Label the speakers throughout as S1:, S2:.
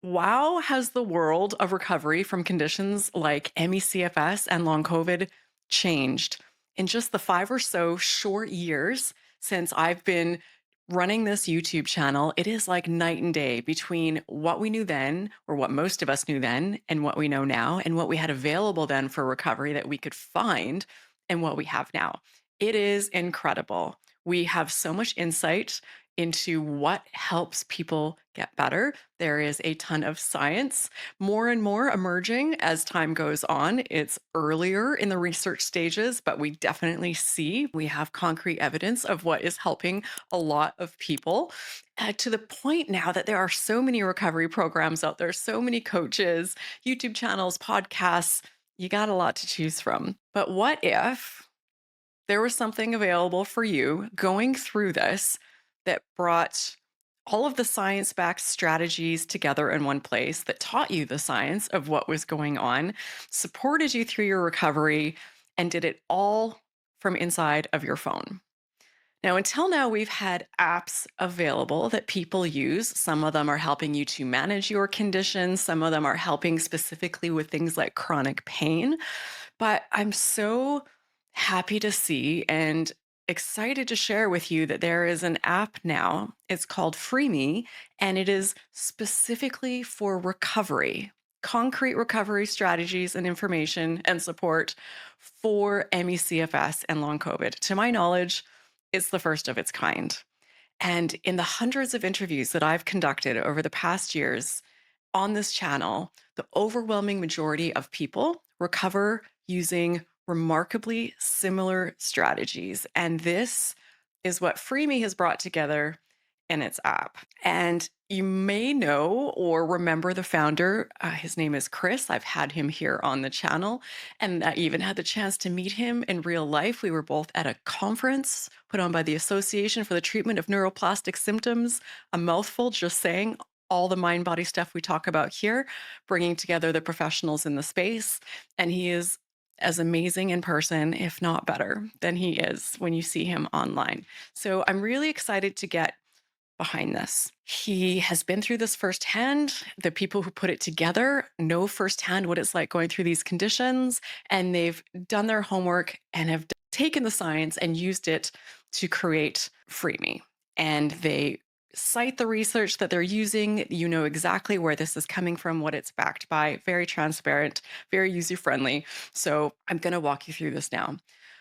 S1: Wow, has the world of recovery from conditions like ME/CFS and long COVID changed in just the 5 or so short years since I've been running this YouTube channel. It is like night and day between what we knew then, or what most of us knew then, and what we know now, and what we had available then for recovery that we could find, and what we have now. It is incredible. We have so much insight into what helps people get better. There is a ton of science, more and more emerging as time goes on. It's earlier in the research stages, but we definitely see we have concrete evidence of what is helping a lot of people, to the point now that there are so many recovery programs out there, so many coaches, YouTube channels, podcasts. You got a lot to choose from. But what if there was something available for you going through this that brought all of the science backed strategies together in one place, that taught you the science of what was going on, supported you through your recovery, and did it all from inside of your phone? Now, until now, we've had apps available that people use. Some of them are helping you to manage your conditions, some of them are helping specifically with things like chronic pain. But I'm so happy to see and excited to share with you that there is an app now. It's called Freeme, and it is specifically for recovery, concrete recovery strategies and information and support for ME/CFS and long COVID. To my knowledge, it's the first of its kind. And in the hundreds of interviews that I've conducted over the past years on this channel, the overwhelming majority of people recover using remarkably similar strategies. And this is what Freeme has brought together in its app. And you may know or remember the founder. His name is Chris. I've had him here on the channel, and I even had the chance to meet him in real life. We were both at a conference put on by the Association for the Treatment of Neuroplastic Symptoms. A mouthful, just saying all the mind body stuff we talk about here, bringing together the professionals in the space. And he is as amazing in person, if not better, than he is when you see him online. So I'm really excited to get behind this. He has been through this firsthand. The people who put it together know firsthand what it's like going through these conditions, and they've done their homework and have taken the science and used it to create Freeme. And they cite the research that they're using. You know exactly where this is coming from, what it's backed by. Very transparent, very user friendly. So I'm going to walk you through this now.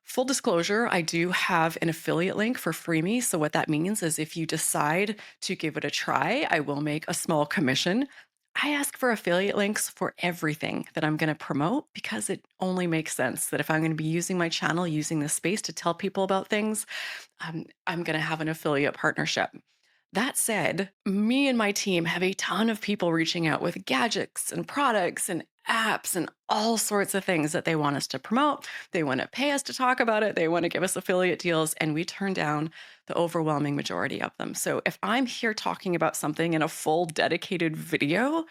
S1: Full disclosure, I do have an affiliate link for Freeme. So, what that means is if you decide to give it a try, I will make a small commission. I ask for affiliate links for everything that I'm going to promote because it only makes sense that if I'm going to be using my channel, using this space to tell people about things, I'm going to have an affiliate partnership. That said, me and my team have a ton of people reaching out with gadgets and products and apps and all sorts of things that they want us to promote. They want to pay us to talk about it. They want to give us affiliate deals, and we turn down the overwhelming majority of them. So if I'm here talking about something in a full dedicated video,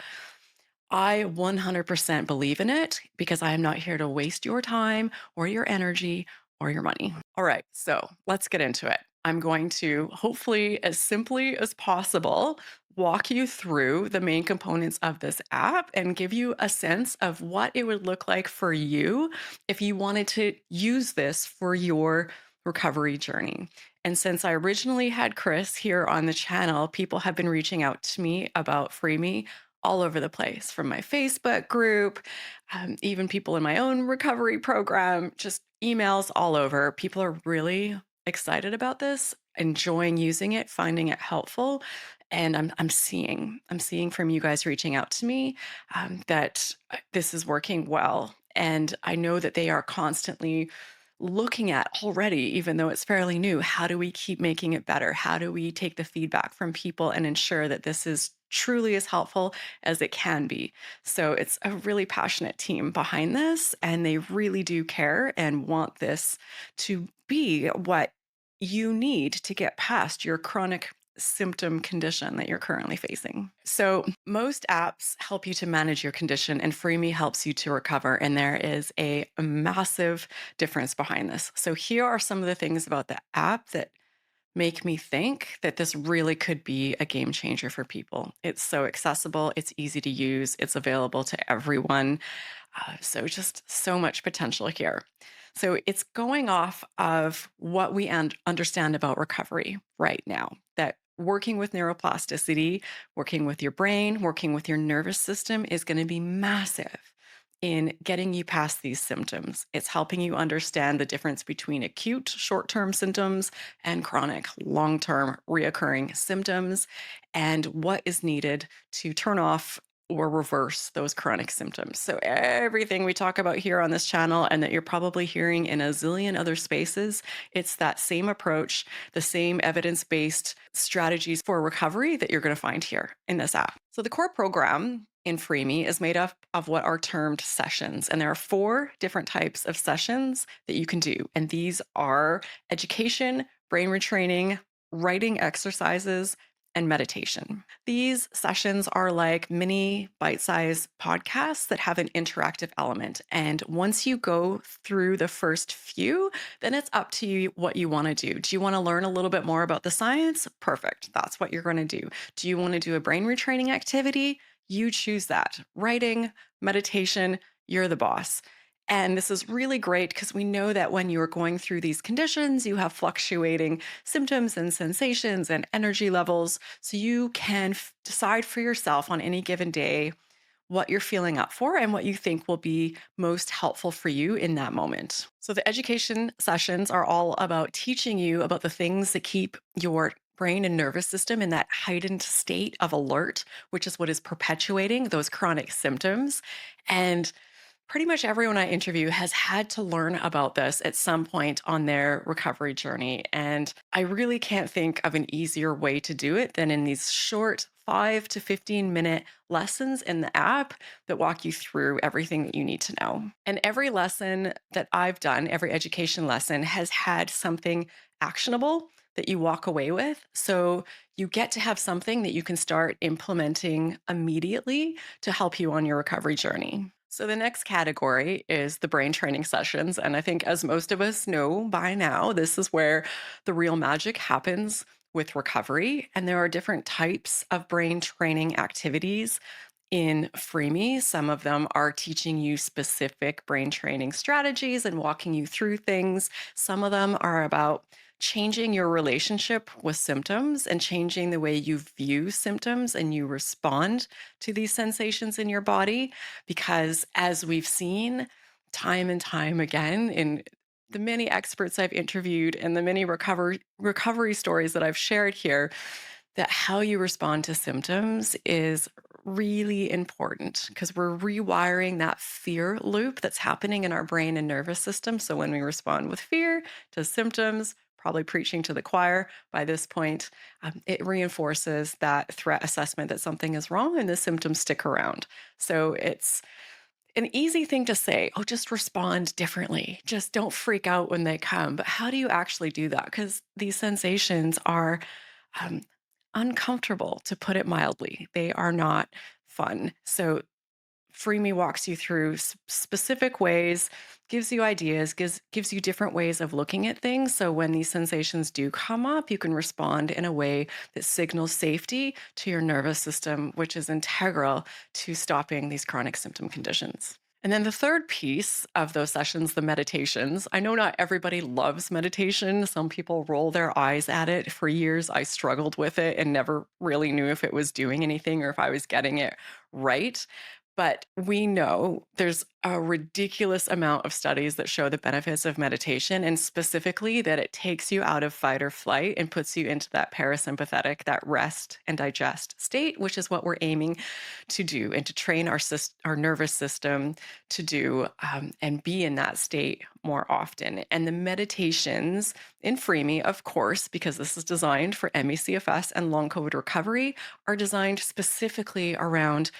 S1: I 100% believe in it because I am not here to waste your time or your energy or your money. All right, so let's get into it. I'm going to, hopefully, as simply as possible, walk you through the main components of this app and give you a sense of what it would look like for you if you wanted to use this for your recovery journey. And since I originally had Chris here on the channel, people have been reaching out to me about Freeme all over the place, from my Facebook group, even people in my own recovery program, just emails all over. People are really excited about this, enjoying using it, finding it helpful. And I'm seeing from you guys reaching out to me, that this is working well. And I know that they are constantly looking at already, even though it's fairly new, how do we keep making it better? How do we take the feedback from people and ensure that this is truly as helpful as it can be? So it's a really passionate team behind this, and they really do care and want this to be what you need to get past your chronic symptom condition that you're currently facing. So, most apps help you to manage your condition, and Freeme helps you to recover. And there is a massive difference behind this. So, here are some of the things about the app that make me think that this really could be a game changer for people. It's so accessible, it's easy to use, it's available to everyone. So just so much potential here. So it's going off of what we understand about recovery right now, that working with neuroplasticity, working with your brain, working with your nervous system is going to be massive in getting you past these symptoms. It's helping you understand the difference between acute short term symptoms and chronic long term reoccurring symptoms and what is needed to turn off or reverse those chronic symptoms. So, everything we talk about here on this channel and that you're probably hearing in a zillion other spaces, it's that same approach, the same evidence based strategies for recovery that you're going to find here in this app. So, the core program in Freeme is made up of what are termed sessions. And there are 4 different types of sessions that you can do. And these are education, brain retraining, writing exercises, and meditation. These sessions are like mini bite sized podcasts that have an interactive element. And once you go through the first few, then it's up to you what you want to do. Do you want to learn a little bit more about the science? Perfect. That's what you're going to do. Do you want to do a brain retraining activity? You choose that. Writing, meditation, you're the boss. And this is really great because we know that when you're going through these conditions, you have fluctuating symptoms and sensations and energy levels. So you can decide for yourself on any given day what you're feeling up for and what you think will be most helpful for you in that moment. So the education sessions are all about teaching you about the things that keep your brain and nervous system in that heightened state of alert, which is what is perpetuating those chronic symptoms. And pretty much everyone I interview has had to learn about this at some point on their recovery journey. And I really can't think of an easier way to do it than in these short 5 to 15 minute lessons in the app that walk you through everything that you need to know. And every lesson that I've done, every education lesson has had something actionable that you walk away with. So you get to have something that you can start implementing immediately to help you on your recovery journey. So the next category is the brain training sessions. And I think, as most of us know by now, this is where the real magic happens with recovery. And there are different types of brain training activities in Freeme. Some of them are teaching you specific brain training strategies and walking you through things. Some of them are about changing your relationship with symptoms and changing the way you view symptoms and you respond to these sensations in your body. Because as we've seen time and time again in the many experts I've interviewed and the many recovery stories that I've shared here, that how you respond to symptoms is really important because we're rewiring that fear loop that's happening in our brain and nervous system. So when we respond with fear to symptoms, probably preaching to the choir by this point, it reinforces that threat assessment that something is wrong and the symptoms stick around. So it's an easy thing to say, oh, just respond differently. Just don't freak out when they come. But how do you actually do that? Because these sensations are um, uncomfortable, to put it mildly. They are not fun. So Freeme walks you through specific ways, gives you ideas, gives you different ways of looking at things. So when these sensations do come up, you can respond in a way that signals safety to your nervous system, which is integral to stopping these chronic symptom conditions. And then the third piece of those sessions, the meditations. I know not everybody loves meditation. Some people roll their eyes at it. For years, I struggled with it and never really knew if it was doing anything or if I was getting it right. But we know there's a ridiculous amount of studies that show the benefits of meditation, and specifically that it takes you out of fight or flight and puts you into that parasympathetic, that rest and digest state, which is what we're aiming to do and to train our nervous system to do and be in that state more often. And the meditations in Freeme, of course, because this is designed for ME/CFS and long COVID recovery, are designed specifically around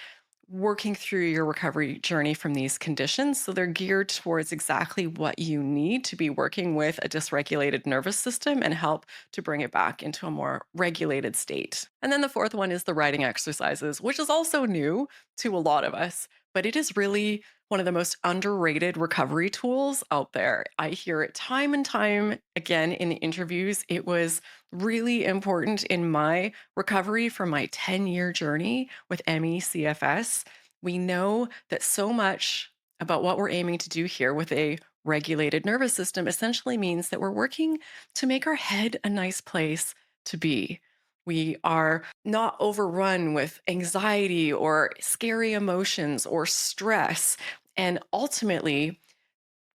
S1: working through your recovery journey from these conditions. So they're geared towards exactly what you need to be working with a dysregulated nervous system and help to bring it back into a more regulated state. And then the fourth one is the writing exercises, which is also new to a lot of us, but it is really one of the most underrated recovery tools out there. I hear it time and time again in interviews. It was really important in my recovery from my 10-year journey with ME/CFS. We know that so much about what we're aiming to do here with a regulated nervous system essentially means that we're working to make our head a nice place to be. We are not overrun with anxiety or scary emotions or stress. And ultimately,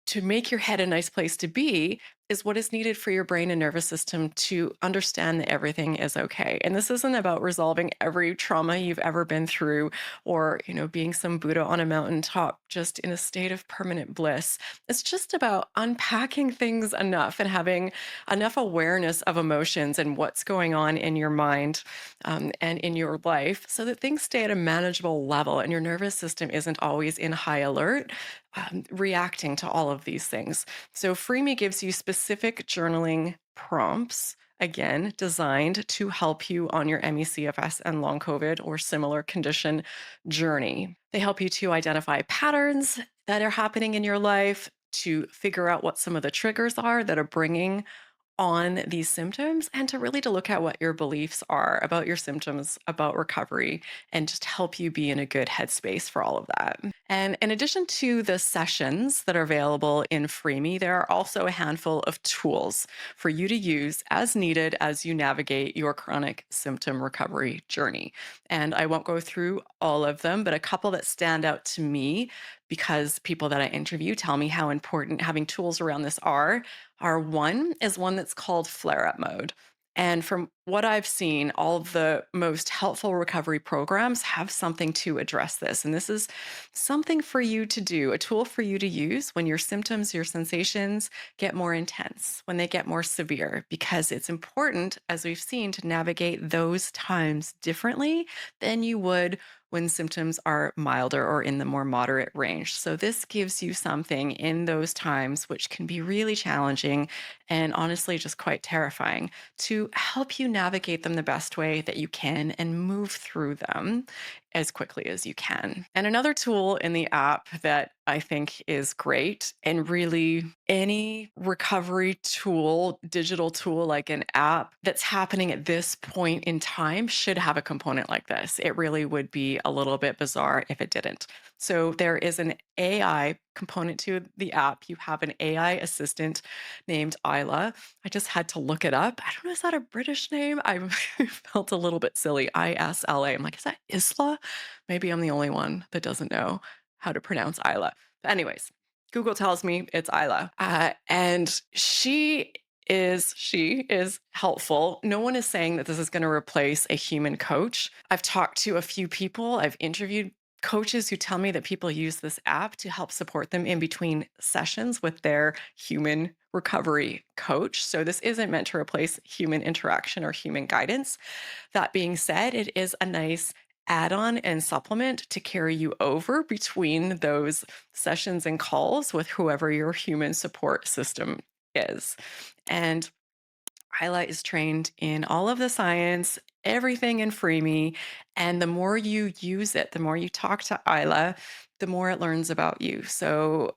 S1: to make your head a nice place to be is what is needed for your brain and nervous system to understand that everything is okay. And this isn't about resolving every trauma you've ever been through or, being some Buddha on a mountaintop just in a state of permanent bliss. It's just about unpacking things enough and having enough awareness of emotions and what's going on in your mind and in your life so that things stay at a manageable level and your nervous system isn't always in high alert reacting to all of these things. So, Freeme gives you specific journaling prompts, again, designed to help you on your ME/CFS and long COVID or similar condition journey. They help you to identify patterns that are happening in your life, to figure out what some of the triggers are that are bringing on these symptoms and to look at what your beliefs are about your symptoms, about recovery, and just help you be in a good headspace for all of that. And in addition to the sessions that are available in Freeme, there are also a handful of tools for you to use as needed as you navigate your chronic symptom recovery journey. And I won't go through all of them, but a couple that stand out to me because people that I interview tell me how important having tools around this are one is one that's called flare up mode. And from what I've seen, all of the most helpful recovery programs have something to address this. And this is something for you to do, a tool for you to use when your symptoms, your sensations get more intense, when they get more severe, because it's important, as we've seen, to navigate those times differently than you would when symptoms are milder or in the more moderate range. So, this gives you something in those times, which can be really challenging and honestly just quite terrifying, to help you navigate them the best way that you can and move through them as quickly as you can. And another tool in the app that I think is great, and really any recovery tool, digital tool like an app that's happening at this point in time should have a component like this. It really would be a little bit bizarre if it didn't. So there is an AI component to the app. You have an AI assistant named Isla. I just had to look it up. I don't know, is that a British name? I felt a little bit silly. Isla. I'm like, is that Isla? Maybe I'm the only one that doesn't know how to pronounce Isla. But anyways, Google tells me it's Isla. And she is helpful. No one is saying that this is going to replace a human coach. I've talked to a few people. I've interviewed coaches who tell me that people use this app to help support them in between sessions with their human recovery coach. So this isn't meant to replace human interaction or human guidance. That being said, it is a nice add on and supplement to carry you over between those sessions and calls with whoever your human support system is. And Highlight is trained in all of the science, everything in Freeme. And the more you use it, the more you talk to Isla, the more it learns about you. So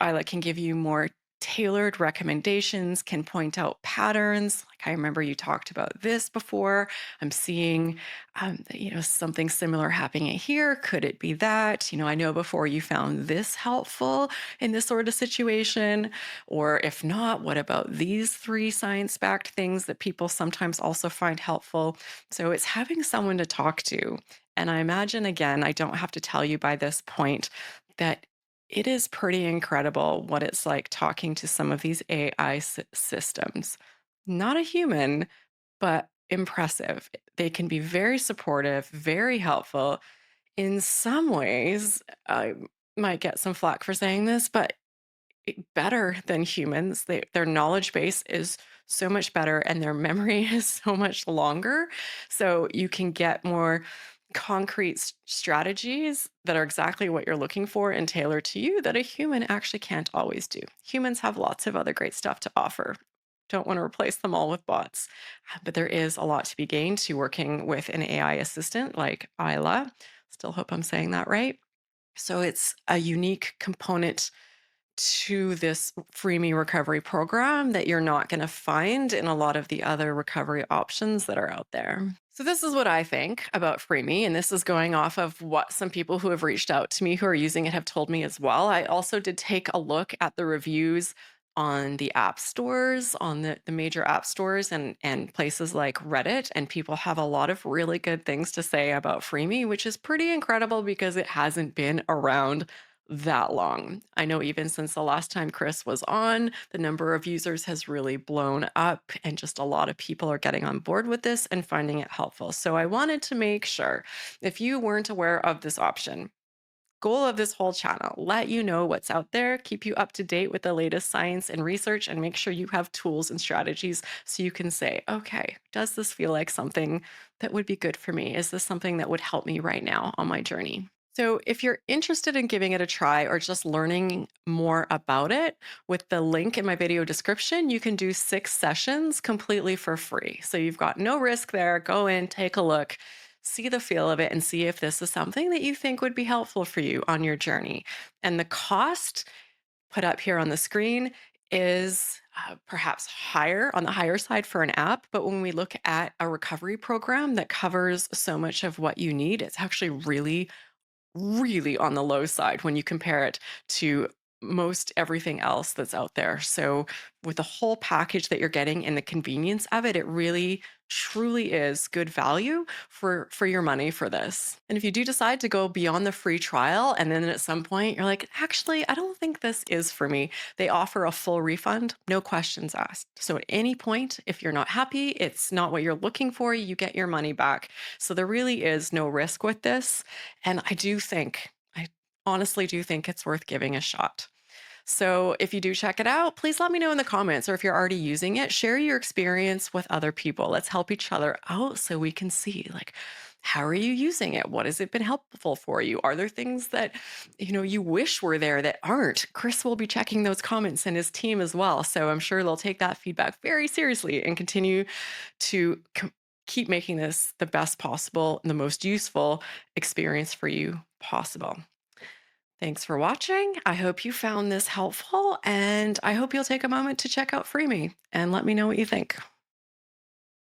S1: Isla can give you more tailored recommendations, can point out patterns. Like I remember you talked about this before. I'm seeing, something similar happening here. Could it be that? I know before you found this helpful in this sort of situation. Or if not, what about these three science-backed things that people sometimes also find helpful? So it's having someone to talk to. And I imagine, again, I don't have to tell you by this point that it is pretty incredible what it's like talking to some of these AI systems. Not a human, but impressive. They can be very supportive, very helpful. In some ways, I might get some flack for saying this, but better than humans. Their knowledge base is so much better and their memory is so much longer. So you can get more concrete strategies that are exactly what you're looking for and tailored to you that a human actually can't always do. Humans have lots of other great stuff to offer. Don't want to replace them all with bots. But there is a lot to be gained to working with an AI assistant like Isla. Still hope I'm saying that right. So it's a unique component to this Freeme recovery program that you're not going to find in a lot of the other recovery options that are out there. So, this is what I think about Freeme, and this is going off of what some people who have reached out to me who are using it have told me as well. I also did take a look at the reviews on the app stores, on the major app stores, and places like Reddit. And people have a lot of really good things to say about Freeme, which is pretty incredible because it hasn't been around that long. I know even since the last time Chris was on, the number of users has really blown up, and just a lot of people are getting on board with this and finding it helpful. So I wanted to make sure if you weren't aware of this option, goal of this whole channel, let you know what's out there, keep you up to date with the latest science and research, and make sure you have tools and strategies so you can say, okay, does this feel like something that would be good for me? Is this something that would help me right now on my journey? So, if you're interested in giving it a try or just learning more about it, with the link in my video description, you can do 6 sessions completely for free. So, you've got no risk there. Go in, take a look, see the feel of it, and see if this is something that you think would be helpful for you on your journey. And the cost put up here on the screen is perhaps higher on the higher side for an app. But when we look at a recovery program that covers so much of what you need, it's actually really on the low side when you compare it to most everything else that's out there. So with the whole package that you're getting and the convenience of it, it really truly is good value for your money for this. And if you do decide to go beyond the free trial and then at some point you're like, actually, I don't think this is for me, they offer a full refund, no questions asked. So at any point, if you're not happy, it's not what you're looking for, you get your money back. So there really is no risk with this. And I honestly do think it's worth giving a shot. So if you do check it out, please let me know in the comments, or if you're already using it, share your experience with other people. Let's help each other out so we can see, like, how are you using it? What has it been helpful for you? Are there things that you wish were there that aren't? Chris will be checking those comments and his team as well. So I'm sure they'll take that feedback very seriously and continue to keep making this the best possible and the most useful experience for you possible. Thanks for watching. I hope you found this helpful, and I hope you'll take a moment to check out Freeme and let me know what you think.